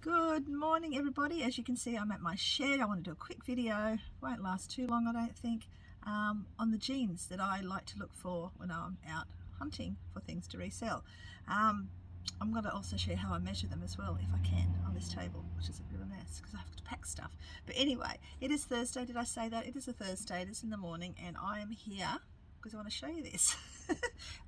Good morning everybody. As you can see, I'm at my shed. I want to do a quick video, won't last too long I don't think, on the jeans that I like to look for when I'm out hunting for things to resell. I'm going to also share how I measure them as well if I can on this table, which is a bit of a mess because I have to pack stuff. But anyway, it is Thursday. Did I say that? It is a Thursday. It is in the morning and I am here because I want to show you this.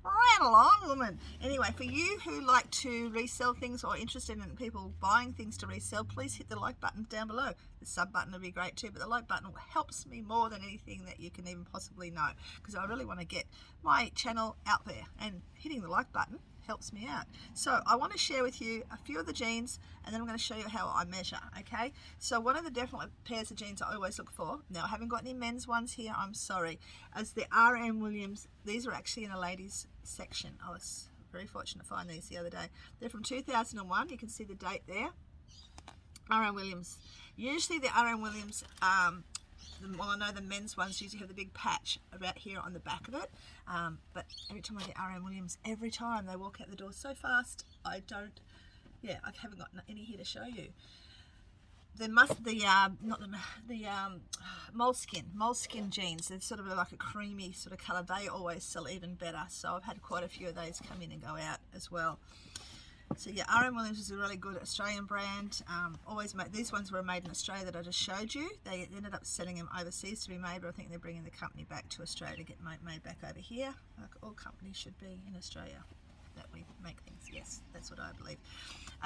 Right along, woman. Anyway, for you who like to resell things or interested in people buying things to resell, please hit the like button down below. The sub button would be great too, but the like button helps me more than anything that you can even possibly know, because I really want to get my channel out there, and hitting the like button helps me out. So I want to share with you a few of the jeans, and then I'm going to show you how I measure. Okay, so one of the definite pairs of jeans I always look for, now I haven't got any men's ones here, I'm sorry, as the RM Williams. These are actually in a ladies section. I was very fortunate to find these the other day. They're from 2001. You can see the date there. RM Williams. Usually the RM Williams, well, I know the men's ones usually have the big patch about here on the back of it, but every time I get RM Williams, every time they walk out the door so fast, I haven't got any here to show you. The moleskin jeans, they're sort of like a creamy sort of colour. They always sell even better, so I've had quite a few of those come in and go out as well. So yeah, RM Williams is a really good Australian brand. These ones were made in Australia that I just showed you. They ended up sending them overseas to be made, but I think they're bringing the company back to Australia to get made back over here. Like all companies should be in Australia that we make things. Yes, that's what I believe.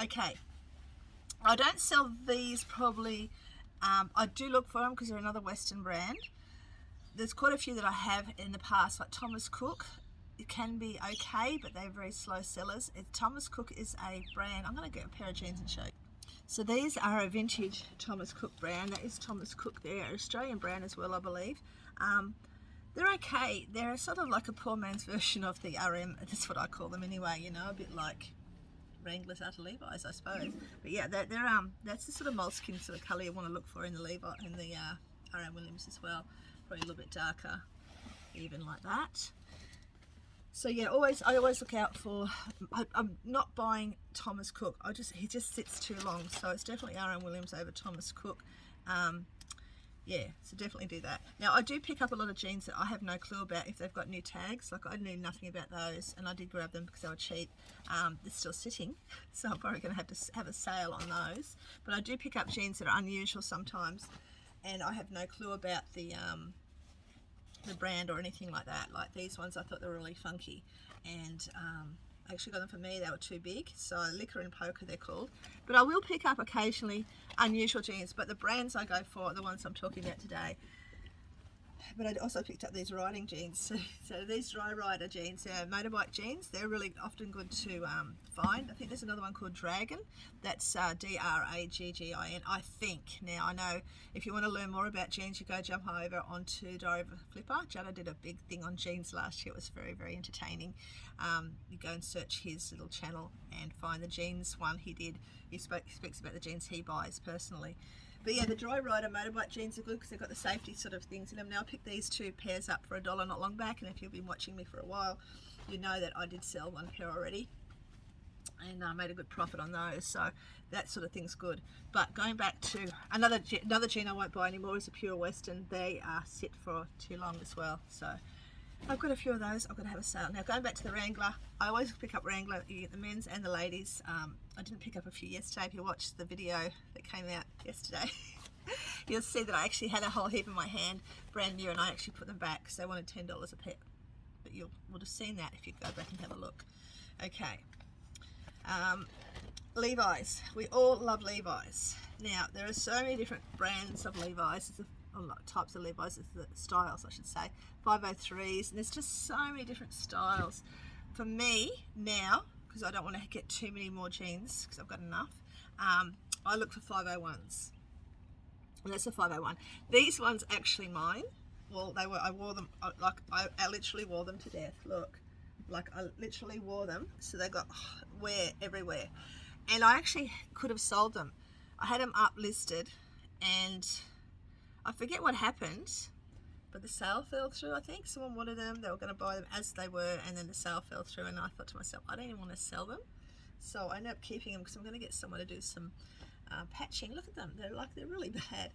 Okay, I don't sell these probably. I do look for them because they're another Western brand. There's quite a few that I have in the past, like Thomas Cook. It can be okay, but they're very slow sellers. Thomas Cook is a brand. I'm going to get a pair of jeans and show you. So these are a vintage Thomas Cook brand. That is Thomas Cook there, an Australian brand as well, I believe. They're okay. They're sort of like a poor man's version of the RM. That's what I call them anyway, you know, a bit like Wranglers out of Levi's, I suppose. But yeah, that's the sort of moleskin sort of colour you want to look for in the RM Williams as well. Probably a little bit darker, even like that. So yeah, I always look out for. I'm not buying Thomas Cook. He just sits too long. So it's definitely RM Williams over Thomas Cook. Yeah, so definitely do that. Now I do pick up a lot of jeans that I have no clue about if they've got new tags. Like I knew nothing about those, and I did grab them because they were cheap. They're still sitting, so I'm probably going to have a sale on those. But I do pick up jeans that are unusual sometimes, and I have no clue about the brand or anything like that. Like these ones, I thought they were really funky, and I actually got them for me. They were too big, so Liquor and Poker they're called. But I will pick up occasionally unusual jeans, but the brands I go for are the ones I'm talking about today. But I also picked up these riding jeans. So these dry rider jeans, they're motorbike jeans. They're really often good to find. I think there's another one called Dragon. That's Draggin, I think. Now I know if you want to learn more about jeans, you go jump over onto Diary of a Flipper. Jada did a big thing on jeans last year. It was very, very entertaining. You go and search his little channel and find the jeans one he did. He speaks about the jeans he buys personally. But yeah, the dry rider motorbike jeans are good because they've got the safety sort of things in them. Now I picked these two pairs up for $1 not long back, and if you've been watching me for a while, you know that I did sell one pair already, and I made a good profit on those. So that sort of thing's good. But going back to another jean I won't buy anymore is a pure Western. They are sit for too long as well. So I've got a few of those. I've got to have a sale. Now going back to the Wrangler, I always pick up Wrangler. You get the men's and the ladies. I didn't pick up a few yesterday. If you watched the video that came out yesterday, you'll see that I actually had a whole heap in my hand, brand new, and I actually put them back because they wanted $10 a pair. But you would have seen that if you go back and have a look. Okay. Levi's. We all love Levi's. Now there are so many different brands of Levi's. Types of Levi's, the styles I should say, 503s, and there's just so many different styles. For me now, because I don't want to get too many more jeans because I've got enough, I look for 501s, and that's a 501. These ones actually mine. Well, I wore them like I literally wore them to death. Look, like I literally wore them, so they got wear everywhere, and I actually could have sold them. I had them up listed, and I forget what happened, but the sale fell through. I think someone wanted them, they were going to buy them as they were, and then the sale fell through, and I thought to myself, I don't even want to sell them. So I ended up keeping them because I'm going to get someone to do some patching. Look at them, they're really bad.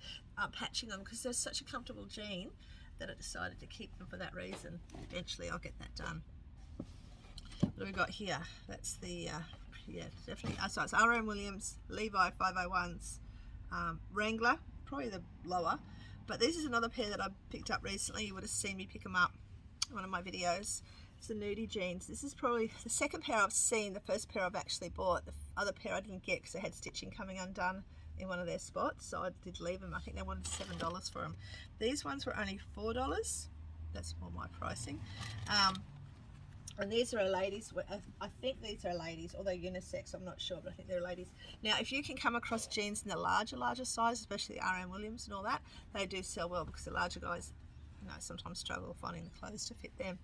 Patching them because they're such a comfortable jean that I decided to keep them for that reason. Eventually I'll get that done. What do we got here? That's the yeah, definitely. So it's R.M. Williams, Levi 501s, Wrangler, probably the lower. But this is another pair that I picked up recently. You would have seen me pick them up in one of my videos. It's the nudie jeans. This is probably the second pair I've seen. The first pair I've actually bought. The other pair I didn't get because they had stitching coming undone in one of their spots, so I did leave them. I think they wanted $7 for them. These ones were only $4. That's more my pricing. And these are ladies. I think these are ladies, although unisex, I'm not sure, but I think they're ladies. Now, if you can come across jeans in the larger size, especially the R.M. Williams and all that, they do sell well because the larger guys, you know, sometimes struggle finding the clothes to fit them.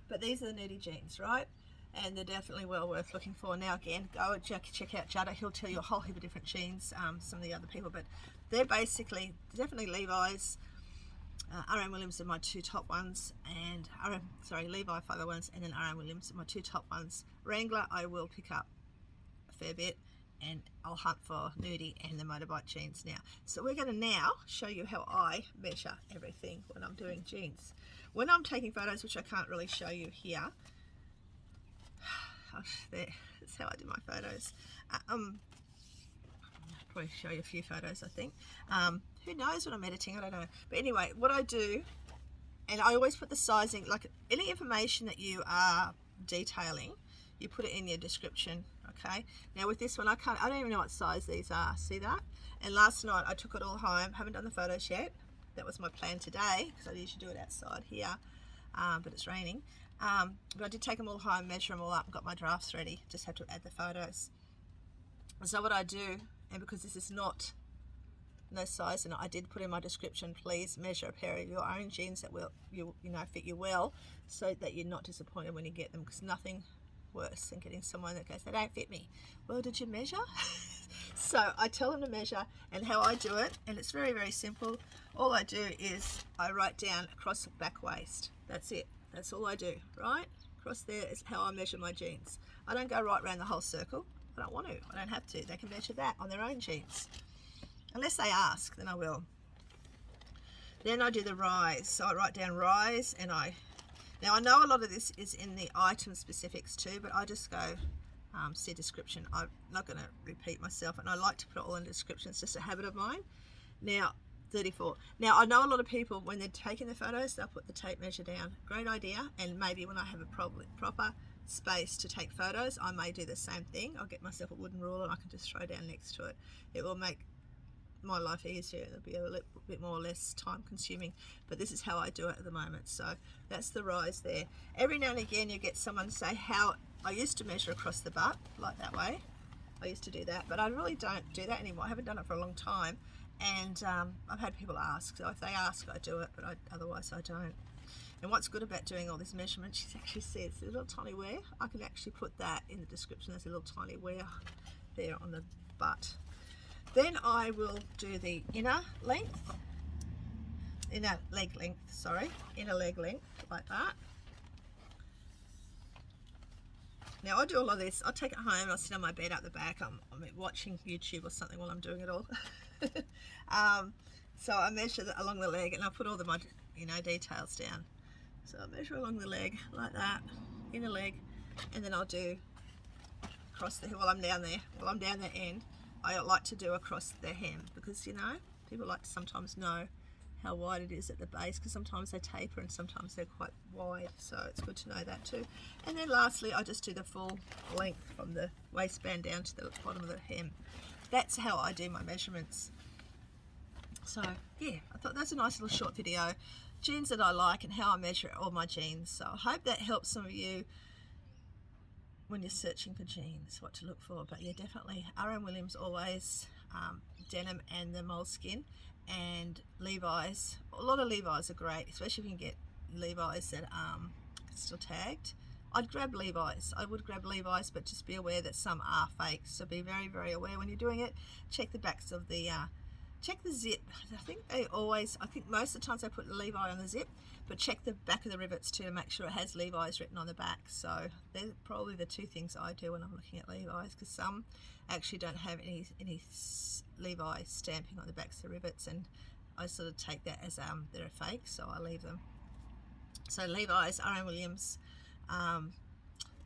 But these are the nudie jeans, right? And they're definitely well worth looking for. Now, again, go and check out Judder. He'll tell you a whole heap of different jeans, some of the other people, but they're basically definitely Levi's. R.M. Williams are my two top ones, and Levi 501s, and then R.M. Williams are my two top ones. Wrangler I will pick up a fair bit, and I'll hunt for nudie and the motorbike jeans now. So we're going to now show you how I measure everything when I'm doing jeans. When I'm taking photos, which I can't really show you here, that's how I do my photos. Probably show you a few photos, I think. Who knows when I'm editing, I don't know. But anyway, what I do, and I always put the sizing, like any information that you are detailing, you put it in your description, okay? Now with this one, I don't even know what size these are, see that? And last night I took it all home, haven't done the photos yet. That was my plan today, because I usually do it outside here, but it's raining. But I did take them all home, measure them all up, and got my drafts ready. Just have to add the photos. So what I do, and because this is not no size, and I did put in my description, please measure a pair of your own jeans that will fit you well, so that you're not disappointed when you get them, because nothing worse than getting someone that goes, they don't fit me. Well, did you measure? So I tell them to measure, and how I do it, and it's very, very simple. All I do is I write down across the back waist. That's it. That's all I do, right? Across there is how I measure my jeans. I don't go right around the whole circle. I don't want to. I don't have to. They can measure that on their own jeans. Unless they ask, then I will. Then I do the rise. So I write down rise, and now I know a lot of this is in the item specifics too, but I just go see description. I'm not going to repeat myself, and I like to put it all in description. It's just a habit of mine. Now 34. Now I know a lot of people, when they're taking the photos, they'll put the tape measure down. Great idea. And maybe when I have a proper space to take photos, I may do the same thing. I'll get myself a wooden ruler and I can just throw down next to it. It will make my life easier. It'll be a little bit more or less time consuming, but this is how I do it at the moment. So that's the rise there. Every now and again you get someone to say how I used to measure across the butt, like that way. I used to do that, but I really don't do that anymore. I haven't done it for a long time, and I've had people ask, so if they ask I do it, but otherwise I don't. And what's good about doing all this measurement, she actually says a little tiny wear. I can actually put that in the description. There's a little tiny wear there on the butt. Then I will do the inner leg length, like that. Now I do a lot of this. I'll take it home, I'll sit on my bed out the back, I'm watching YouTube or something while I'm doing it all. So I measure along the leg, and I put all my details down. So I measure along the leg like that, inner leg, and then I'll do across the, while I'm down the end, I like to do across the hem, because people like to sometimes know how wide it is at the base, because sometimes they taper and sometimes they're quite wide, so it's good to know that too. And then lastly I just do the full length from the waistband down to the bottom of the hem. That's how I do my measurements. So yeah, I thought that's a nice little short video, jeans that I like and how I measure all my jeans. So I hope that helps some of you when you're searching for jeans, what to look for. But yeah, definitely R.M. Williams always, denim and the moleskin, and Levi's. A lot of Levi's are great, especially if you can get Levi's that still tagged. I'd grab Levi's. I would grab Levi's, but just be aware that some are fake. So be very, very aware when you're doing it. Check the backs of the check the zip. I think most of the times they put Levi on the zip, but check the back of the rivets too to make sure it has Levi's written on the back. So they're probably the two things I do when I'm looking at Levi's, because some actually don't have any Levi stamping on the backs of the rivets, and I sort of take that as they're a fake, so I leave them. So Levi's R.M. Williams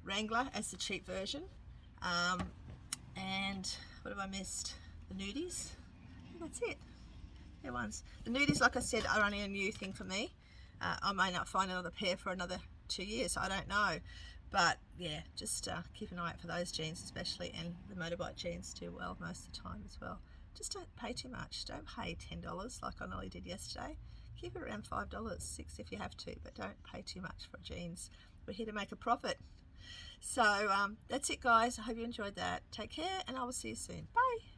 Wrangler as the cheap version, and what have I missed? The nudies. That's it. They're ones. The nudies, like I said, are only a new thing for me. I may not find another pair for another 2 years, I don't know. But yeah, just keep an eye out for those jeans especially, and the motorbike jeans do well most of the time as well. Just don't pay too much. Don't pay $10 like I nearly did yesterday. Keep it around $5, $6 if you have to, but don't pay too much for jeans. We're here to make a profit. So that's it, guys. I hope you enjoyed that. Take care, and I will see you soon. Bye.